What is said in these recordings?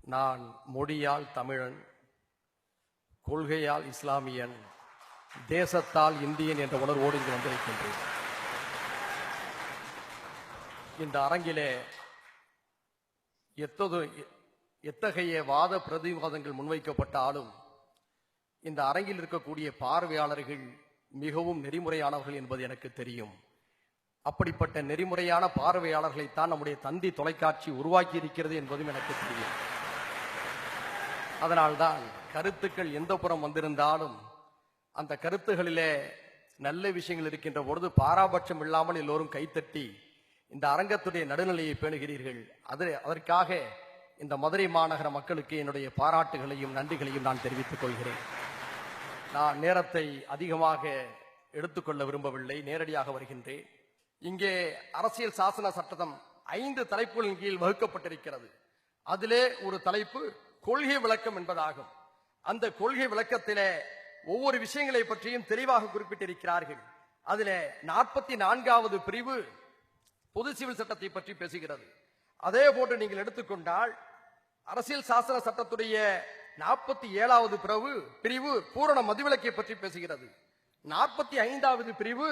நான் மொழியால் தமிழன், கொள்கையால் இஸ்லாமியன், தேசத்தால் இந்தியன் என்ற உணர்வோடு இங்கு வந்திருக்கின்றேன். இந்த அரங்கிலே எத்தகைய வாத பிரதிவாதங்கள் முன்வைக்கப்பட்டாலும் இந்த அரங்கில் இருக்கக்கூடிய பார்வையாளர்கள் மிகவும் நெறிமுறையானவர்கள் என்பது எனக்கு தெரியும். அப்படிப்பட்ட நெறிமுறையான பார்வையாளர்களைத்தான் நம்முடைய தந்தி தொலைக்காட்சி உருவாக்கி இருக்கிறது என்பதும் எனக்கு தெரியும். அதனால்தான் கருத்துக்கள் எந்த புறம் வந்திருந்தாலும் அந்த கருத்துகளிலே நல்ல விஷயங்கள் இருக்கின்ற பொழுது பாராபட்சம் இல்லாமல் எல்லோரும் கைத்தட்டி இந்த அரங்கத்துடைய நடுநிலையை பேணுகிறீர்கள். அதற்காக இந்த மதுரை மாநகர மக்களுக்கு என்னுடைய பாராட்டுகளையும் நன்றிகளையும் நான் தெரிவித்துக் கொள்கிறேன். நான் நேரத்தை அதிகமாக எடுத்துக்கொள்ள விரும்பவில்லை, நேரடியாக வருகின்றேன். இங்கே அரசியல் சாசன சட்டம் 5 தலைப்புகளின் கீழ் வகுக்கப்பட்டிருக்கிறது. அதிலே ஒரு தலைப்பு கொள்கை விளக்கம் என்பதாகும். அந்த கொள்கை விளக்கத்திலே ஒவ்வொரு விஷயங்களை பற்றியும் தெளிவாக குறிப்பிட்டிருக்கிறார்கள். அதிலே 44வது பிரிவு பொது சிவில் சட்டத்தை பற்றி பேசுகிறது. அதே போன்று நீங்கள் எடுத்துக்கொண்டால் அரசியல் சாசன சட்டத்துடைய 47வது பிரிவு பூரண மதுவிலக்கை பற்றி பேசுகிறது. 45வது பிரிவு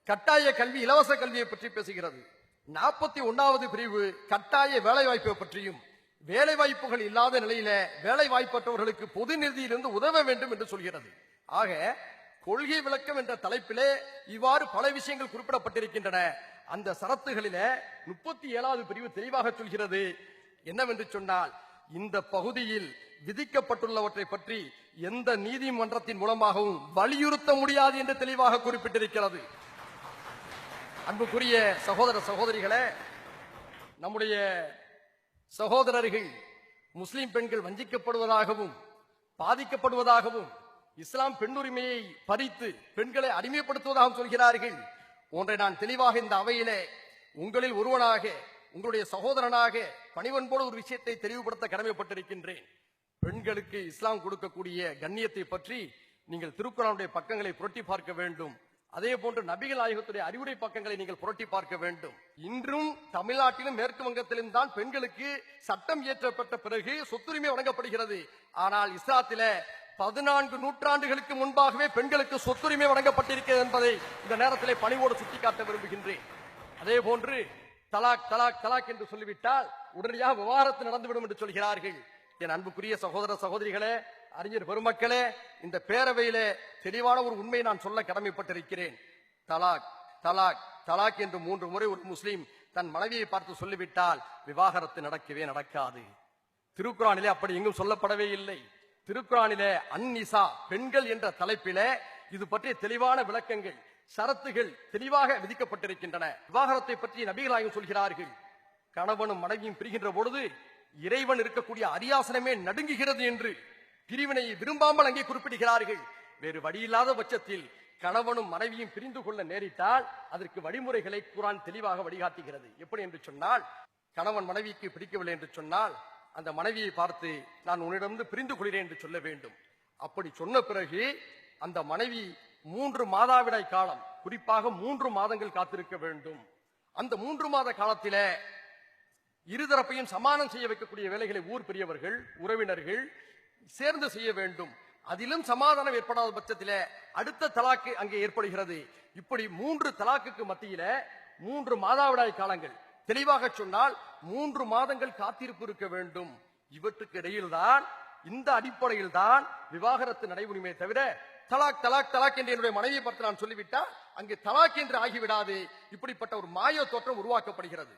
கட்டாய கல்வி, இலவச கல்வியை பற்றி பேசுகிறது. 41வது பிரிவு கட்டாய வேலை வாய்ப்பை பற்றியும், வேலை வாய்ப்புகள் இல்லாத நிலையில வேலை வாய்ப்பற்றவர்களுக்கு பொது நிதியிலிருந்து உதவ வேண்டும் என்று சொல்கிறது. ஆக கொள்கை விளக்கம் என்ற தலைப்பிலே இவ்வாறு பல விஷயங்கள் குறிப்பிடப்பட்டிருக்கின்றன. அந்த சரத்துகளிலே 37வது பிரிவு தெளிவாக சொல்கிறது. என்னவென்று சொன்னால், இந்த பகுதியில் விதிக்கப்பட்டுள்ளவற்றை பற்றி எந்த நீதிமன்றத்தின் மூலமாகவும் வலியுறுத்த முடியாது என்று தெளிவாக குறிப்பிட்டிருக்கிறது. அன்புக்குரிய சகோதர சகோதரிகளே, நம்முடைய சகோதரர்கள் முஸ்லிம் பெண்கள் வஞ்சிக்கப்படுவதாகவும் பாதிக்கப்படுவதாகவும் இஸ்லாம் பெண்ணுரிமையை பறித்து பெண்களை அடிமைப்படுத்துவதாகவும் சொல்கிறார்கள். ஒன்றை நான் தெளிவாக இந்த அவையிலே உங்களில் ஒருவனாக, உங்களுடைய சகோதரனாக பணிவன்போடு ஒரு விஷயத்தை தெளிவுபடுத்த கடமைப்பட்டிருக்கின்றேன். பெண்களுக்கு இஸ்லாம் கொடுக்கக்கூடிய கண்ணியத்தை பற்றி நீங்கள் திருக்குர்ஆனுடைய பக்கங்களை புரட்டி பார்க்க வேண்டும். அதே போன்று நபிகள் நாயகத்துடைய அறிவுரை பக்கங்களை நீங்கள் புரட்டி பார்க்க வேண்டும். இன்றும் தமிழ்நாட்டிலும் மேற்கு வங்கத்திலும் தான் பெண்களுக்கு சட்டம் இயற்றப்பட்ட பிறகு சொத்துரிமை வழங்கப்படுகிறது. ஆனால் இஸ்லாத்தில 14 நூற்றாண்டுகளுக்கு முன்பாகவே பெண்களுக்கு சொத்துரிமை வழங்கப்பட்டிருக்கிறது என்பதை இந்த நேரத்திலே பணிவோடு சுட்டிக்காட்ட விரும்புகின்றேன். அதே போன்று தலாக் தலாக் தலாக் என்று சொல்லிவிட்டால் உடனடியாக விவாகரத்து நடந்துவிடும் என்று சொல்கிறார்கள். என் அன்புக்குரிய சகோதர சகோதரிகளே, அறிஞர் பெருமக்களே, இந்த பேரவையிலே தெளிவான ஒரு உண்மையை நான் சொல்ல கடமைப்பட்டிருக்கிறேன். தலாக் தலாக் தலாக் என்று 3 முறை ஒரு முஸ்லீம் தன் மனைவியை பார்த்து சொல்லிவிட்டால் விவாகரத்து நடக்கவே நடக்காது. திருக்குர்ஆனிலே அப்படி எங்கும் சொல்லப்படவே இல்லை. திருக்குர்ஆனிலே அந்நிசா, பெண்கள் என்ற தலைப்பிலே இது பற்றிய தெளிவான விளக்கங்கள், ஷரத்துகள் தெளிவாக விதிக்கப்பட்டிருக்கின்றன. விவாகரத்தை பற்றி நபிகள் நாயகம் சொல்கிறார்கள். கணவனும் மனைவியும் பிரிகின்ற பொழுது இறைவன் இருக்கக்கூடிய அரியாசனமே நடுங்குகிறது என்று பிரிவினையை விரும்பாமல் அங்கே குறிப்பிடுகிறார்கள். வேறு வழியில்லாத பட்சத்தில் கணவனும் மனைவியும் பிரிந்து கொள்ள நேரிட்டால் அதற்கு வழிமுறைகளை குர்ஆன் தெளிவாக வழிகாட்டுகிறது. எப்படி என்று சொன்னால், கணவன் மனைவிக்கு பிடிக்கவில்லை என்று சொன்னால் அந்த மனைவியை பார்த்து நான் உன்னிடமிருந்து பிரிந்து கொள்கிறேன் என்று சொல்ல வேண்டும். அப்படி சொன்ன பிறகு அந்த மனைவி 3 மாதவிடாய் காலம், குறிப்பாக 3 மாதங்கள் காத்திருக்க வேண்டும். அந்த 3 மாத காலத்திலே இருதரப்பையும் சமானம் செய்ய வைக்கக்கூடிய வேலைகளை ஊர் பெரியவர்கள், உறவினர்கள் சேர்ந்து செய்ய வேண்டும். அதிலும் சமாதானம் ஏற்படாத பட்சத்திலே அடுத்த தலாக்கு அங்கே ஏற்படுகிறது. இப்படி 3 தலாக்குக்கு மத்தியில 3 மாதவிடாய் காலங்கள், தெளிவாக சொன்னால் 3 மாதங்கள் காத்திருப்பு இருக்க வேண்டும். இவற்றுக்கு இடையில் தான், இந்த அடிப்படையில் தான் விவாகரத்து நடைமுறையை தவிர தலாக் தலாக் தலாக் என்று என்னுடைய மனைவியை பார்த்து நான் சொல்லிவிட்டால் அங்கே தலாக் என்று ஆகிவிடாது. இப்படிப்பட்ட ஒரு மாய தோற்றம் உருவாக்கப்படுகிறது.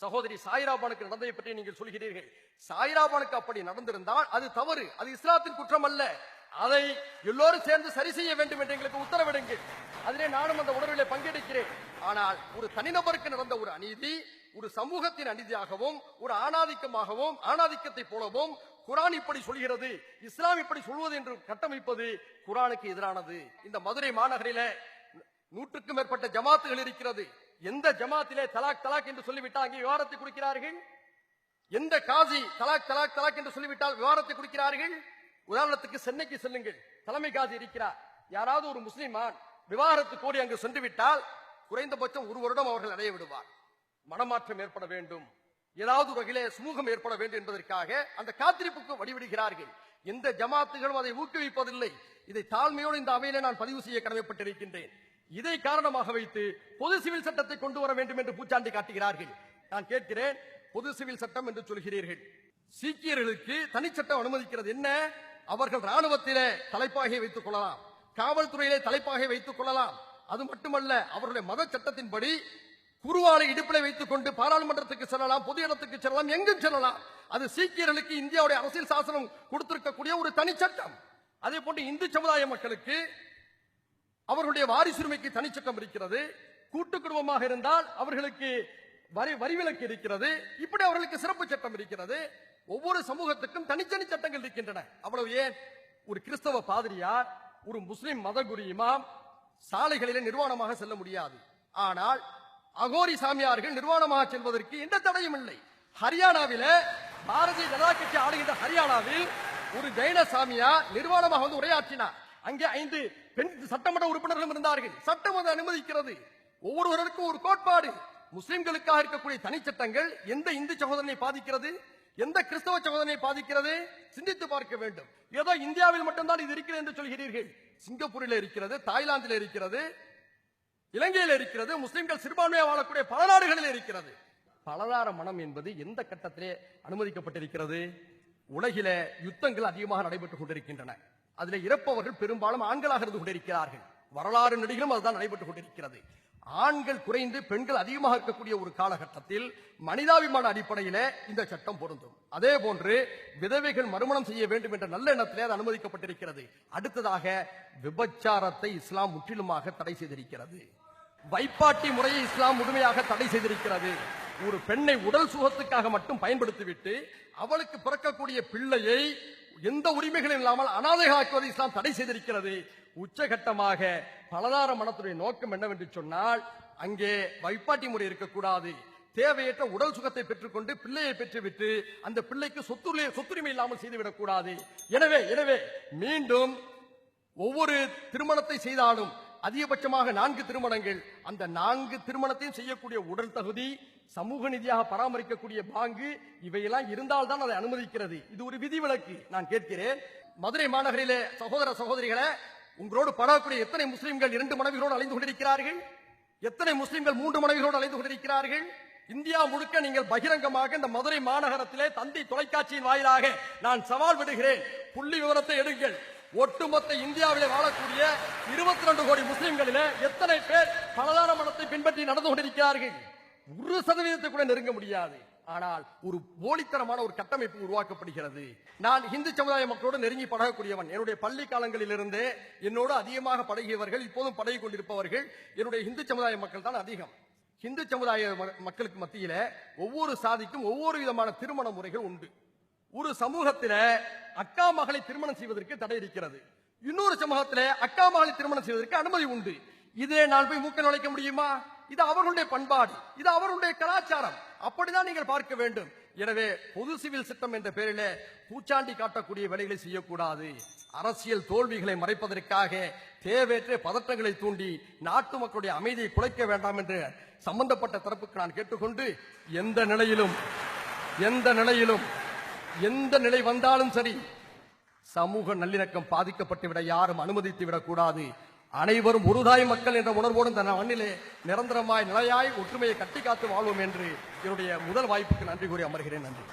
சகோதரி சாயிராபானுக்கு நடந்ததை பற்றி நீங்கள் சொல்கிறீர்கள். சாயிராபானுக்கு அப்படி நடந்திருந்தால் அது தவறு, அது இஸ்லாத்தின் குற்றம் அல்ல. அதை எல்லோரும் சேர்ந்து சரி செய்ய வேண்டும் என்று எங்களுக்கு உத்தரவிடுங்கள். அதிலே நானும் அந்த உணர்விலே பங்கெடுக்கிறேன். ஆனால் ஒரு தனிநபருக்கு நடந்த ஒரு அநீதி ஒரு சமூகத்தின் அநீதியாகவும் ஒரு ஆணாதிக்கமாகவும், ஆணாதிக்கத்தை போலவும் குர்ஆன் இப்படி சொல்கிறது, இஸ்லாம் இப்படி சொல்வது என்று கட்டமைப்பது குர்ஆனுக்கு எதிரானது. இந்த மதுரை மாநகரிலே 100க்கும் மேற்பட்ட ஜமாத்துகள் இருக்கிறது. எந்த ஜமாத்திலே தலாக் தலாக் என்று சொல்லிவிட்டால் அங்கே விவாகரத்தை கொடுக்கிறார்கள்? எந்த காசி தலாக் தலாக் தலாக் என்று சொல்லிவிட்டால் விவாகரத்தை கொடுக்கிறார்கள்? உதாரணத்துக்கு சென்னைக்கு செல்லுங்கள், தலைமை காசி இருக்கிறார். யாராவது ஒரு முஸ்லிமான் விவாகரத்து கோரி அங்கு சென்று விட்டால் குறைந்தபட்சம் 1 வருடம் அவர்கள் அடைய விடுவார். மனமாற்றம் ஏற்பட வேண்டும். ஏதாவது ஒரு வகையிலே சுமூகம் ஏற்பட வேண்டும் என்பதற்காக அந்த காத்திருப்புக்கு வழிவிடுகிறார்கள். எந்த ஜமாத்துகளும் அதை ஊக்குவிப்பதில்லை. இதை தாழ்மையோடு இந்த அவையிலே நான் பதிவு செய்ய கடமைப்பட்டிருக்கின்றேன். இதை காரணமாக வைத்து பொது சிவில் சட்டத்தை கொண்டு வர வேண்டும் என்று பூச்சாண்டி காட்டுகிறார்கள். நான் கேட்கிறேன், பொது சிவில் சட்டம் என்று சொல்கிறீர்கள், சீக்கியர்களுக்கு தனிச்சட்டம் அனுமதிக்கிறது என்ன? அவர்கள் ராணுவத்திலே தலைப்பாகை வைத்துக் கொள்ளலாம், காவல்துறையிலே தலைப்பாகை வைத்துக் கொள்ளலாம். அது மட்டுமல்ல, அவருடைய மத சட்டத்தின்படி குருவாலை இடுப்பிலை வைத்துக் கொண்டு பாராளுமன்றத்துக்கு செல்லலாம், பொது இடத்துக்கு செல்லலாம், எங்கும் செல்லலாம். அது சீக்கியர்களுக்கு இந்தியாவுடைய அரசியல் சாசனம் கொடுத்திருக்கக்கூடிய ஒரு தனிச்சட்டம். அதே போன்று இந்து சமுதாய மக்களுக்கு அவர்களுடைய வாரிசுரிமைக்கு தனிச்சட்டம் இருக்கிறது. கூட்டு குடும்பமாக இருந்தால் அவர்களுக்கு வரிவிலக்கு இருக்கிறது. இப்படி அவர்களுக்கு சிறப்பு சட்டம் இருக்கிறது. ஒவ்வொரு சமூகத்துக்கும் தனித்தனி சட்டங்கள் இருக்கின்றன. அவ்வளவு ஏன், ஒரு கிறிஸ்தவ பாதிரியார், ஒரு முஸ்லிம் மதகுரு இமாம் சாலைகளிலே நிர்வாணமாக செல்ல முடியாது. ஆனால் அகோரி சாமியார்கள் நிர்வாணமாக செல்வதற்கு எந்த தடையும் இல்லை. ஹரியானாவிலே பாரதிய ஜனதா கட்சி ஆளுகின்ற ஹரியானாவில் ஒரு ஜெயின சாமியார் நிர்வாணமாக வந்து உரையாற்றினார். அங்கே 5 பெண் சட்டமன்ற உறுப்பினர்களும் இருந்தார்கள். சட்டம் அதை அனுமதிக்கிறது. ஒவ்வொருவருக்கும் ஒரு கோட்பாடு. முஸ்லிம்களுக்காக இருக்கக்கூடிய தனிச்சட்டங்கள் எந்த இந்து சகோதரனை பாதிக்கிறது, எந்த கிறிஸ்தவ சகோதரனை பாதிக்கிறது? சிந்தித்து பார்க்க வேண்டும். ஏதோ இந்தியாவில் மட்டும்தான் இது இருக்கிறது என்று சொல்கிறீர்கள். சிங்கப்பூரில் இருக்கிறது, தாய்லாந்தில் இருக்கிறது, இலங்கையில் இருக்கிறது, முஸ்லிம்கள் சிறுபான்மையாக வாழக்கூடிய பல நாடுகளில் இருக்கிறது. பலதார மனம் என்பது எந்த கட்டத்திலே அனுமதிக்கப்பட்டிருக்கிறது? உலகில யுத்தங்கள் அதிகமாக நடைபெற்றுக் கொண்டிருக்கின்றன. அதில் இறப்பவர்கள் பெரும்பாலும் ஆண்களாக இருந்து கொண்டிருக்கிறார்கள். வரலாறு நடிகளும் அதுதான் நடைபெற்றுக் கொண்டிருக்கிறது. ஆண்கள் குறைந்து பெண்கள் அதிகமாக இருக்கக்கூடிய ஒரு காலகட்டத்தில் மனிதாபிமான அடிப்படையிலே இந்த சட்டம் பொருந்தும். அதே போன்று விதவைகள் மறுமணம் செய்ய வேண்டும் என்ற நல்ல எண்ணத்திலே அது அனுமதிக்கப்பட்டிருக்கிறது. அடுத்ததாக விபச்சாரத்தை இஸ்லாம் முற்றிலுமாக தடை செய்திருக்கிறது. வைப்பாட்டி முறையை இஸ்லாம் முழுமையாக தடை செய்திருக்கிறது. ஒரு பெண்ணை உடல் சுகத்துக்காக மட்டும் பயன்படுத்திவிட்டு அவளுக்கு பிறக்கக்கூடிய பிள்ளையை எந்த உரிமைகளும் இல்லாமல் அனாதைகளாக்குவதை இஸ்லாம் தடை செய்திருக்கிறது. உச்சகட்டமாக பலதார மனத்துடைய நோக்கம் என்னவென்று சொன்னால், அங்கே வைப்பாட்டி முறை இருக்கக்கூடாது. தேவையற்ற உடல் சுகத்தை பெற்றுக்கொண்டு பிள்ளையை பெற்றுவிட்டு அந்த பிள்ளைக்கு சொத்துரிமை இல்லாமல் செய்துவிடக் கூடாது. எனவே மீண்டும் ஒவ்வொரு திருமணத்தை செய்தாலும் அதிகபட்சமாக 4 திருமணங்கள், அந்த 4 திருமணத்தையும் செய்யக்கூடிய உடல் தகுதி, சமூக நிதியாக பராமரிக்கக்கூடிய பாங்கு, இவையெல்லாம் இருந்தால்தான் அதை அனுமதிக்கிறது. இது ஒரு விதிவிலக்கு. நான் கேட்கிறேன், மதுரை மாநகரிலே சகோதர சகோதரிகளை, உங்களோடு பழகக்கூடிய எத்தனை முஸ்லிம்கள் 2 மனைவிகளோடு அலைந்து கொண்டிருக்கிறார்கள்? எத்தனை முஸ்லிம்கள் 3 மனைவிகளோடு அலைந்து கொண்டிருக்கிறார்கள்? இந்தியா முழுக்க நீங்கள் பகிரங்கமாக இந்த மதுரை மாநகரத்திலே தந்தி தொலைக்காட்சியின் வாயிலாக நான் சவால் விடுகிறேன். புள்ளி விவரத்தை எடுங்கள். ஒட்டுமொத்த இந்தியாவிலே வாழக்கூடிய 22 கோடி முஸ்லிம்களிலே எத்தனை பேர் பலதார மனத்தை பின்பற்றி நடந்து கொண்டிருக்கிறார்கள்? 1% கூட நெருங்க முடியாது. ஆனால் ஒரு போலித்தனமான ஒரு கட்டமைப்பு உருவாக்கப்படுகிறது. நான் இந்து சமுதாய மக்களோடு நெருங்கி பழகக்கூடியவன். என்னுடைய பள்ளி காலங்களிலிருந்தே என்னோடு அதிகமாக பழகியவர்கள், இப்போதும் பழகி கொண்டிருப்பவர்கள் என்னுடைய இந்து சமுதாய மக்கள் தான் அதிகம். இந்து சமுதாய மக்களுக்கு மத்தியில ஒவ்வொரு சாதிக்கும் ஒவ்வொரு விதமான திருமண முறைகள் உண்டு. ஒரு சமூகத்தில அக்கா மகளை திருமணம் செய்வதற்கு தடை இருக்கிறது. இன்னொரு சமூகத்தில அக்கா மகளை திருமணம் செய்வதற்கு அனுமதி உண்டு. இதே நான் போய் மூக்க நுழைக்க முடியுமா? இது அவர்களுடைய பண்பாடு, இது அவர்களுடைய கலாச்சாரம். அப்படிதான் நீங்கள் பார்க்க வேண்டும். எனவே பொது சிவில் சட்டம் என்ற பெயரிலே பூச்சாண்டி காட்டக்கூடிய வேலைகளை செய்யக்கூடாது. அரசியல் தோல்விகளை மறைப்பதற்காக தேவையற்ற பதற்றங்களை தூண்டி நாட்டு மக்களுடைய அமைதியை குலைக்க வேண்டாம் என்று சம்பந்தப்பட்ட தரப்புக்கு நான் கேட்டுக்கொண்டு, எந்த நிலை வந்தாலும் சரி, சமூக நல்லிணக்கம் பாதிக்கப்பட்டு விட யாரும் அனுமதித்து விடக்கூடாது. அனைவரும் ஒருதாய் மக்கள் என்ற உணர்வோடு இந்த மண்ணிலே நிரந்தரமாய் நிலையாய் ஒற்றுமையை கட்டி காத்து வாழ்வோம் என்று என்னுடைய முதல் வாய்ப்புக்கு நன்றி கூறி அமர்கிறேன். நன்றி.